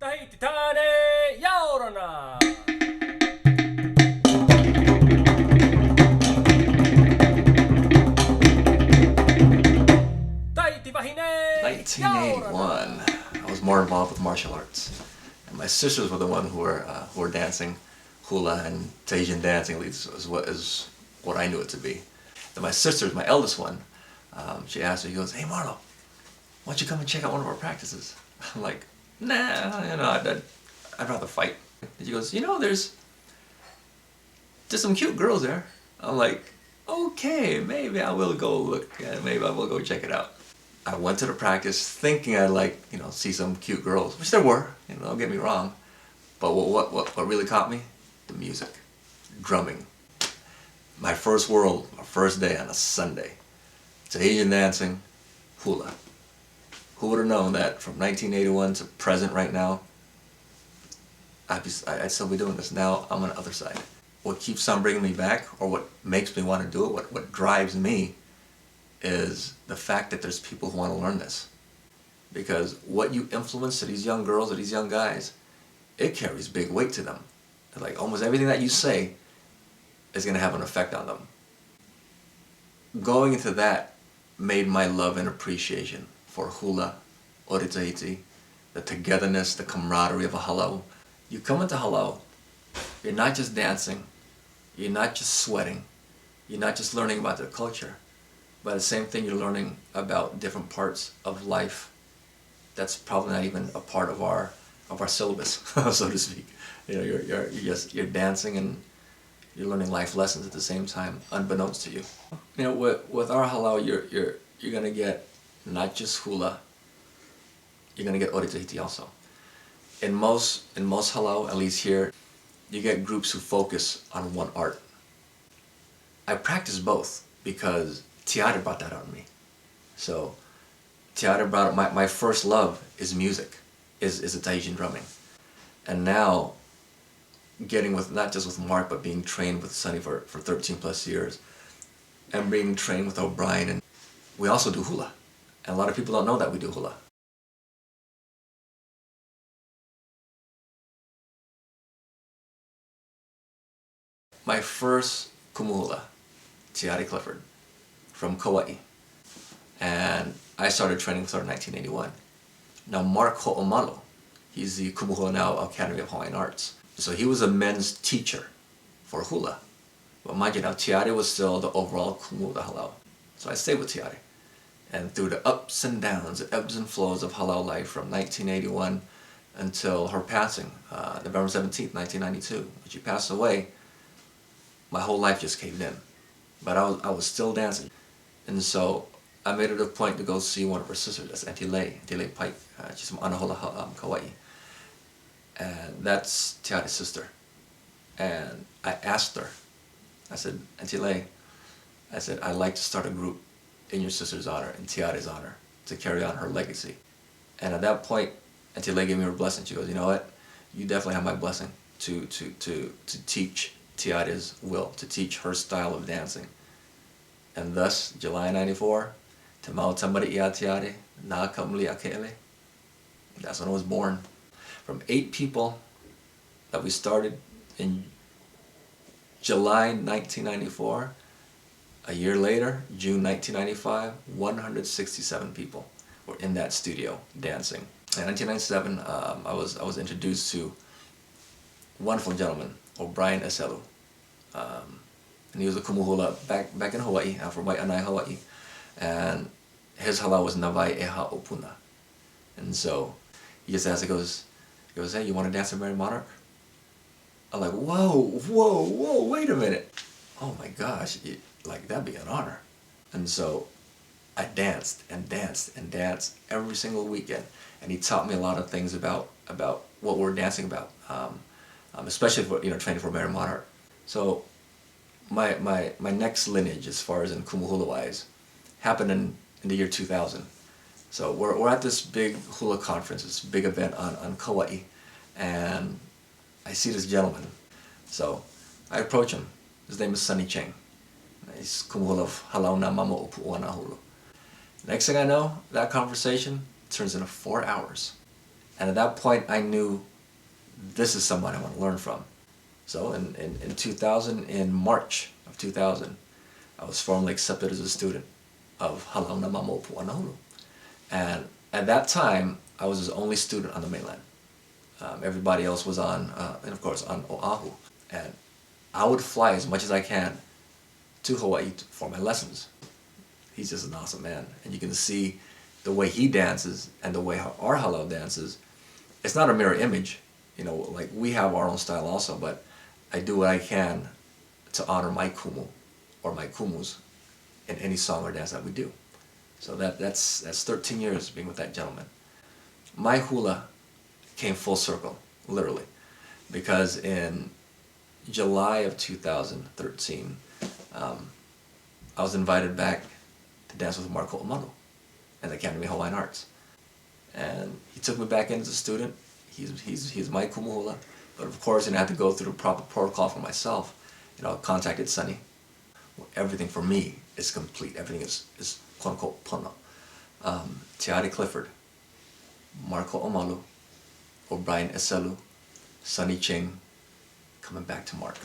Tahiti Tane Yaorana. Tahiti Vahine 1981, I was more involved with martial arts. And my sisters were the one who were dancing hula and Tahitian dancing, at least is what I knew it to be. Then my sister, my eldest one, she asked me, she goes, "Hey Marlo, why don't you come and check out one of our practices?" I'm like, "Nah, I'd rather fight." And she goes, "There's some cute girls there." I'm like, "Okay, maybe I will go look, maybe I will go check it out." I went to the practice thinking I'd see some cute girls, which there were, don't get me wrong. But what really caught me? The music, drumming. My first day on a Sunday. Tahitian dancing, hula. Who would have known that from 1981 to present right now, I'd still be doing this. Now I'm on the other side. What keeps on bringing me back, or what makes me want to do it, what drives me, is the fact that there's people who want to learn this. Because what you influence to these young girls or these young guys, it carries big weight to them. Like almost everything that you say is going to have an effect on them. Going into that made my love and appreciation for hula, ori Tahiti, the togetherness, the camaraderie of a halau. You come into halau, you're not just dancing, you're not just sweating, you're not just learning about their culture, but the same thing, you're learning about different parts of life that's probably not even a part of our syllabus, so to speak. You're dancing and you're learning life lessons at the same time, unbeknownst to you. With our halau, you're gonna get not just hula, you're gonna get ori Tahiti also. In most halau, at least here, you get groups who focus on one art. I practice both because Tiare brought that out in me. So Tiare brought out my first love is music, is a Tahitian drumming. And now getting with, not just with Mark, but being trained with Sonny for 13 plus years, and being trained with O'Brien, and we also do hula. And a lot of people don't know that we do hula. My first kumu hula, Tiare Clifford, from Kauai. And I started training with her in 1981. Now Mark Ho'omalo, he's the Kumu Hula now Academy of Hawaiian Arts. So he was a men's teacher for hula. But mind you now, Tiare was still the overall kumu the halau. So I stayed with Tiare. And through the ups and downs, the ebbs and flows of halau life from 1981 until her passing, November 17th, 1992. When she passed away, my whole life just caved in. But I was still dancing. And so I made it a point to go see one of her sisters, that's Antile Pike. She's from Anahola, Kauai. And that's Tiare's sister. And I asked her, I said, "Antile," I said, "I'd like to start a group in your sister's honor, in Tiare's honor, to carry on her legacy." And at that point, Antile gave me her blessing. She goes, "You know what? You definitely have my blessing to teach Tiare's will, to teach her style of dancing." And thus, July 94, to Mau Tamari'i A Tiare, Na Kamali'i A Kiele. That's when I was born. From 8 people that we started in July 1994, a year later, June 1995, 167 people were in that studio dancing. In 1997, I was introduced to a wonderful gentleman, O'Brien Eselu. And he was a kumu hula back in Hawaii, from Wai'anae, Hawaii. And his halau was Nawai Eha Opuna. And so he just asked, he goes, "Hey, you want to dance a Merry Monarch?" I'm like, whoa, wait a minute. Oh my gosh, that'd be an honor. And so I danced and danced and danced every single weekend. And he taught me a lot of things about what we're dancing about, especially for, training for Merry Monarch. So my next lineage, as far as in kumu hula wise, happened in the year 2000. So we're at this big hula conference, this big event on Kauai, and I see this gentleman. So I approach him. His name is Sonny Cheng. He's kumu hula of halau na mamo upu'ua na hulu. Next thing I know, that conversation turns into 4 hours. And at that point, I knew this is someone I want to learn from. So in 2000, in March of 2000, I was formally accepted as a student of halau na Mau. And at that time, I was his only student on the mainland. Everybody else was on, and of course, on Oahu. And I would fly as much as I can to Hawaii for my lessons. He's just an awesome man. And you can see the way he dances and the way our halau dances. It's not a mirror image, you know, like we have our own style also, but I do what I can to honor my kumu or my kumus in any song or dance that we do. So that's 13 years being with that gentleman. My hula came full circle, literally, because in July of 2013, I was invited back to dance with Kumu Marlo in the Academy of Hawaiian Arts. And he took me back in as a student. He's my kumu hula, but of course, I had to go through the proper protocol for myself. You know, I contacted Sunny. Everything for me is complete. Everything is quote unquote pono. Tiare Clifford, Marco Omalu, O'Brien Eselu, Sunny Ching, coming back to Mark.